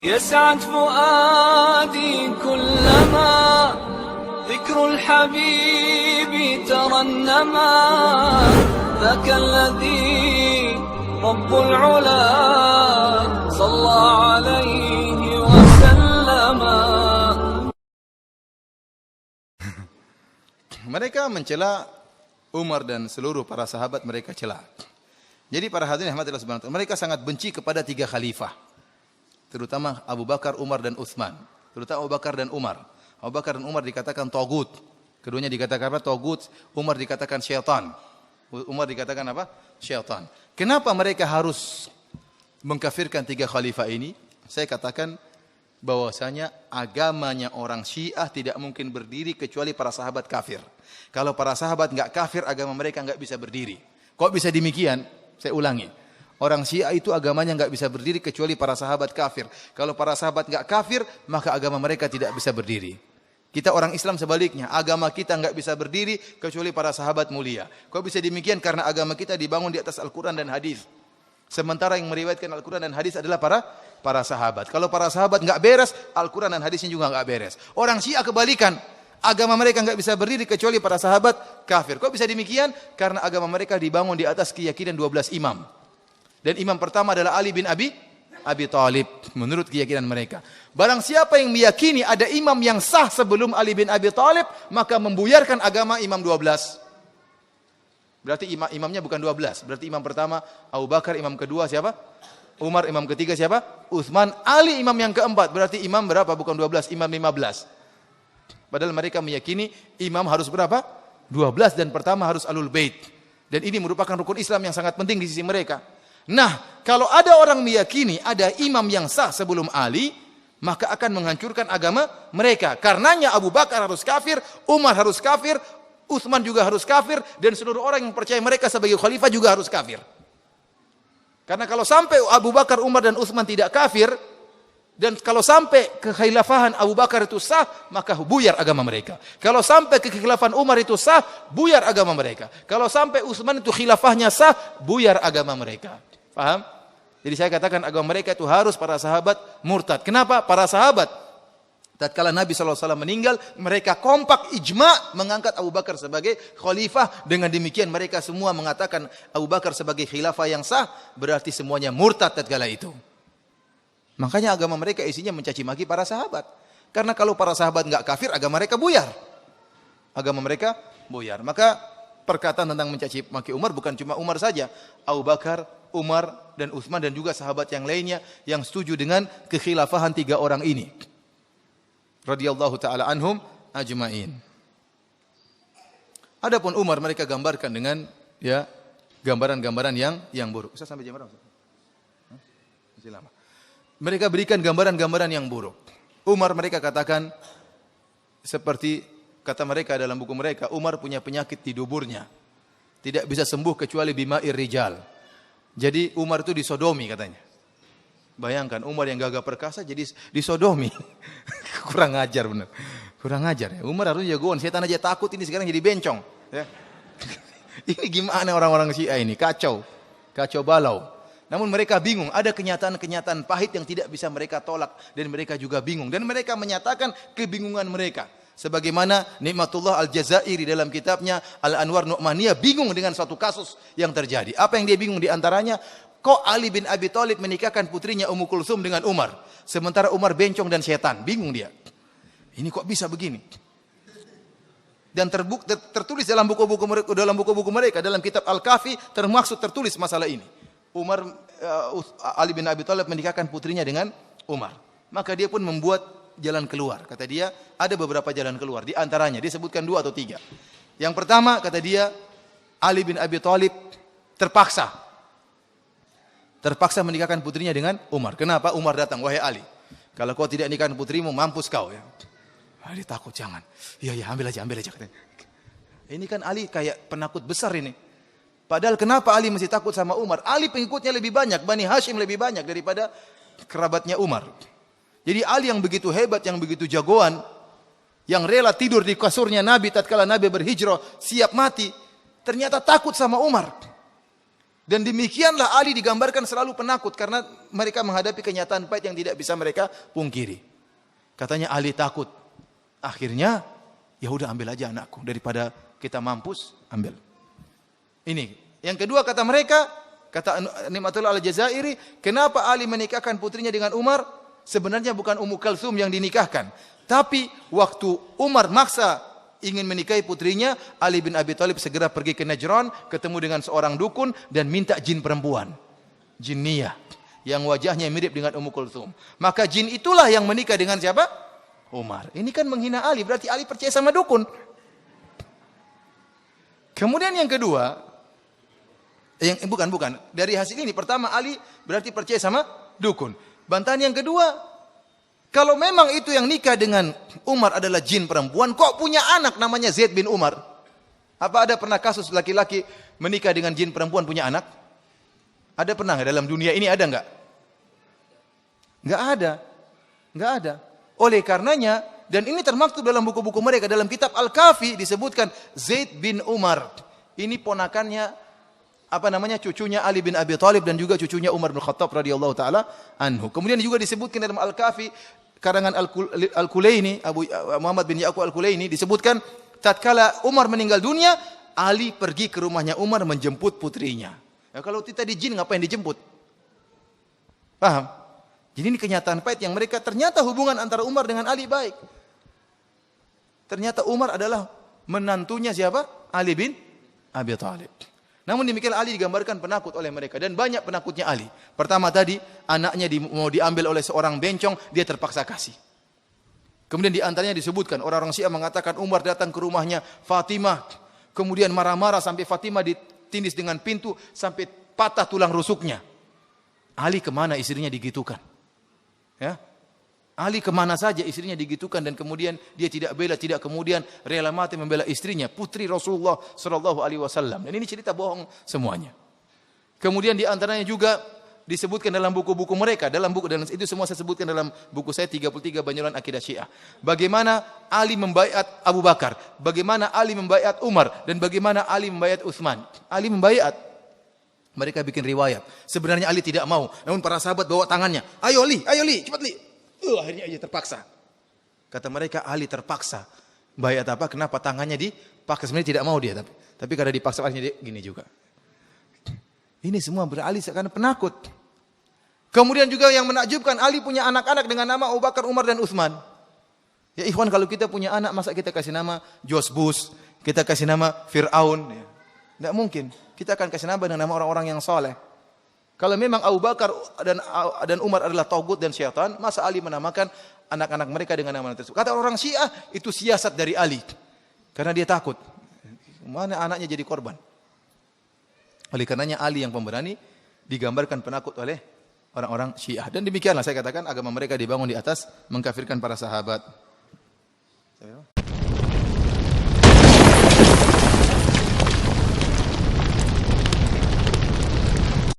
يسعد فؤادي كلما ذكر الحبيب ترنما ذاك الذي رب العلا صلى عليه وسلم. Mereka mencela Umar dan seluruh para sahabat, mereka cela. Jadi para hadirin rahmatillah subhanahu wa ta'ala, mereka sangat benci kepada tiga khalifah, terutama Abu Bakar, Umar dan Utsman. Terutama Abu Bakar dan Umar. Abu Bakar dan Umar dikatakan tagut. Keduanya dikatakan apa? Tagut. Umar dikatakan syaitan. Umar dikatakan apa? Syaitan. Kenapa mereka harus mengkafirkan tiga khalifah ini? Saya katakan bahwasanya agamanya orang Syiah tidak mungkin berdiri kecuali para sahabat kafir. Kalau para sahabat enggak kafir, agama mereka enggak bisa berdiri. Kok bisa demikian? Saya ulangi. Orang Syiah itu agamanya enggak bisa berdiri kecuali para sahabat kafir. Kalau para sahabat enggak kafir, maka agama mereka tidak bisa berdiri. Kita orang Islam sebaliknya, agama kita enggak bisa berdiri kecuali para sahabat mulia. Kok bisa demikian? Karena agama kita dibangun di atas Al-Quran dan hadis. Sementara yang meriwayatkan Al-Quran dan hadis adalah para sahabat. Kalau para sahabat enggak beres, Al-Quran dan hadisnya juga enggak beres. Orang Syiah kebalikan. Agama mereka enggak bisa berdiri kecuali para sahabat kafir. Kok bisa demikian? Karena agama mereka dibangun di atas keyakinan 12 imam. Dan imam pertama adalah Ali bin Abi Thalib menurut keyakinan mereka. Barang siapa yang meyakini ada imam yang sah sebelum Ali bin Abi Thalib, maka membuyarkan agama imam 12. Berarti imamnya bukan 12. Berarti imam pertama Abu Bakar, imam kedua siapa? Umar, imam ketiga siapa? Utsman, Ali imam yang keempat. Berarti imam berapa? Bukan 12, imam 15. Padahal mereka meyakini imam harus berapa? 12 dan pertama harus Ahlul Bait. Dan ini merupakan rukun Islam yang sangat penting di sisi mereka. Nah, kalau ada orang meyakini ada imam yang sah sebelum Ali, maka akan menghancurkan agama mereka. Karenanya Abu Bakar harus kafir, Umar harus kafir, Utsman juga harus kafir, dan seluruh orang yang percaya mereka sebagai khalifah juga harus kafir. Karena kalau sampai Abu Bakar, Umar dan Utsman tidak kafir, dan kalau sampai kekhilafahan Abu Bakar itu sah, maka buyar agama mereka. Kalau sampai kekhilafahan Umar itu sah, buyar agama mereka. Kalau sampai Utsman itu khilafahnya sah, buyar agama mereka. Paham? Jadi saya katakan agama mereka itu harus para sahabat murtad. Kenapa? Para sahabat tatkala Nabi SAW meninggal, mereka kompak ijma mengangkat Abu Bakar sebagai khalifah. Dengan demikian mereka semua mengatakan Abu Bakar sebagai khilafah yang sah, berarti semuanya murtad tatkala itu. Makanya agama mereka isinya mencaci maki para sahabat. Karena kalau para sahabat enggak kafir, agama mereka buyar. Agama mereka buyar. Maka perkataan tentang mencaci maki Umar bukan cuma Umar saja. Abu Bakar, Umar, dan Utsman dan juga sahabat yang lainnya yang setuju dengan kekhilafahan tiga orang ini. Radhiyallahu ta'ala anhum ajma'in. Adapun Umar mereka gambarkan dengan ya gambaran-gambaran yang buruk. Bisa sampai jam berapa? Masih lama. Mereka berikan gambaran-gambaran yang buruk. Umar mereka katakan seperti kata mereka dalam buku mereka, Umar punya penyakit di duburnya. Tidak bisa sembuh kecuali bima'ir rijal. Jadi Umar itu disodomi katanya. Bayangkan Umar yang gagah perkasa jadi disodomi. Kurang ajar benar. Kurang ajar ya. Umar harusnya jagoan, setan aja takut, ini sekarang jadi bencong. Ya. Ini gimana orang-orang Syiah ini? Kacau. Kacau balau. Namun mereka bingung, ada kenyataan-kenyataan pahit yang tidak bisa mereka tolak. Dan mereka juga bingung. Dan mereka menyatakan kebingungan mereka. Sebagaimana Nikmatullah Al-Jazairi dalam kitabnya Al-Anwar Nu'maniyah bingung dengan suatu kasus yang terjadi. Apa yang dia bingung diantaranya? Kok Ali bin Abi Thalib menikahkan putrinya Ummu Kulsum dengan Umar? Sementara Umar bencong dan setan. Bingung dia. Ini kok bisa begini? Dan tertulis dalam buku-buku mereka, dalam kitab Al-Kafi termaksud tertulis masalah ini. Ali bin Abi Thalib menikahkan putrinya dengan Umar. Maka dia pun membuat jalan keluar. Kata dia, ada beberapa jalan keluar. Di antaranya, dia sebutkan 2 atau 3. Yang pertama, kata dia, Ali bin Abi Thalib terpaksa menikahkan putrinya dengan Umar. Kenapa? Umar datang, wahai Ali, kalau kau tidak nikahkan putrimu, mampus kau. Ya. Ali takut, jangan. Iya, ambil aja. Katanya. Ini kan Ali kayak penakut besar ini. Padahal kenapa Ali masih takut sama Umar? Ali pengikutnya lebih banyak, Bani Hashim lebih banyak daripada kerabatnya Umar. Jadi Ali yang begitu hebat, yang begitu jagoan, yang rela tidur di kasurnya Nabi tatkala Nabi berhijrah, siap mati, ternyata takut sama Umar. Dan demikianlah Ali digambarkan selalu penakut karena mereka menghadapi kenyataan pahit yang tidak bisa mereka pungkiri. Katanya Ali takut. Akhirnya, ya udah ambil aja anakku daripada kita mampus, ambil. Ini. Yang kedua kata mereka, kata Ni'matullah Al-Jazairi, kenapa Ali menikahkan putrinya dengan Umar? Sebenarnya bukan Ummu Kalsum yang dinikahkan, tapi waktu Umar maksa ingin menikahi putrinya, Ali bin Abi Thalib segera pergi ke Najran, ketemu dengan seorang dukun dan minta jin perempuan, jinniyah, yang wajahnya mirip dengan Ummu Kulthum. Maka jin itulah yang menikah dengan siapa? Umar. Ini kan menghina Ali, berarti Ali percaya sama dukun. Kemudian yang kedua, bukan. Dari hasil ini, pertama Ali berarti percaya sama dukun. Bantahan yang kedua, kalau memang itu yang nikah dengan Umar adalah jin perempuan, kok punya anak namanya Zaid bin Umar? Apa ada pernah kasus laki-laki menikah dengan jin perempuan punya anak? Ada pernah nggak dalam dunia ini, ada nggak? Nggak ada. Oleh karenanya, dan ini termaktub dalam buku-buku mereka, dalam kitab Al-Kafi disebutkan Zaid bin Umar. Ini ponakannya, cucunya Ali bin Abi Thalib dan juga cucunya Umar bin Khattab radhiyallahu taala anhu. Kemudian juga disebutkan dalam Al-Kafi karangan Al-Kulaini, Abu Muhammad bin Ya'qub Al-Kulaini, disebutkan tatkala Umar meninggal dunia, Ali pergi ke rumahnya Umar menjemput putrinya. Ya, kalau kita di jin ngapain dijemput? Paham? Jadi ini kenyataan pahit yang mereka, ternyata hubungan antara Umar dengan Ali baik. Ternyata Umar adalah menantunya siapa? Ali bin Abi Thalib. Namun demikian Ali digambarkan penakut oleh mereka dan banyak penakutnya Ali. Pertama tadi anaknya mau diambil oleh seorang bencong, dia terpaksa kasih. Kemudian di antaranya disebutkan orang-orang Syiah mengatakan Umar datang ke rumahnya Fatimah, kemudian marah-marah sampai Fatimah ditindis dengan pintu sampai patah tulang rusuknya. Ali kemana istrinya digitukan? Ya. Ali kemana saja istrinya digitukan dan kemudian dia tidak bela, tidak kemudian rela mati membela istrinya, putri Rasulullah sallallahu alaihi wasallam. Dan ini cerita bohong semuanya. Kemudian di antaranya juga disebutkan dalam buku-buku mereka, dan itu semua saya sebutkan dalam buku saya 33 Banyolan Akidah Syiah. Bagaimana Ali membaiat Abu Bakar, bagaimana Ali membaiat Umar, dan bagaimana Ali membaiat Utsman. Ali membaiat. Mereka bikin riwayat. Sebenarnya Ali tidak mau, namun para sahabat bawa tangannya. Ayo Li, cepat Li. Akhirnya aja terpaksa. Kata mereka Ali terpaksa. Bayat apa? Kenapa tangannya dipaksa? Sebenarnya tidak mau dia, tapi karena dipaksa akhirnya dia gini juga. Ini semua beralih karena penakut. Kemudian juga yang menakjubkan, Ali punya anak-anak dengan nama Abu Bakar, Umar dan Utsman. Ya ikhwan, kalau kita punya anak, masa kita kasih nama Josbus, kita kasih nama Fir'aun? Ya. Tidak mungkin. Kita akan kasih nama dengan nama orang-orang yang soleh. Kalau memang Abu Bakar dan Umar adalah taugut dan syaitan, masa Ali menamakan anak-anak mereka dengan nama tersebut? Kata orang Syiah, itu siasat dari Ali. Karena dia takut. Mana anaknya jadi korban? Oleh karenanya Ali yang pemberani digambarkan penakut oleh orang-orang Syiah. Dan demikianlah saya katakan agama mereka dibangun di atas mengkafirkan para sahabat.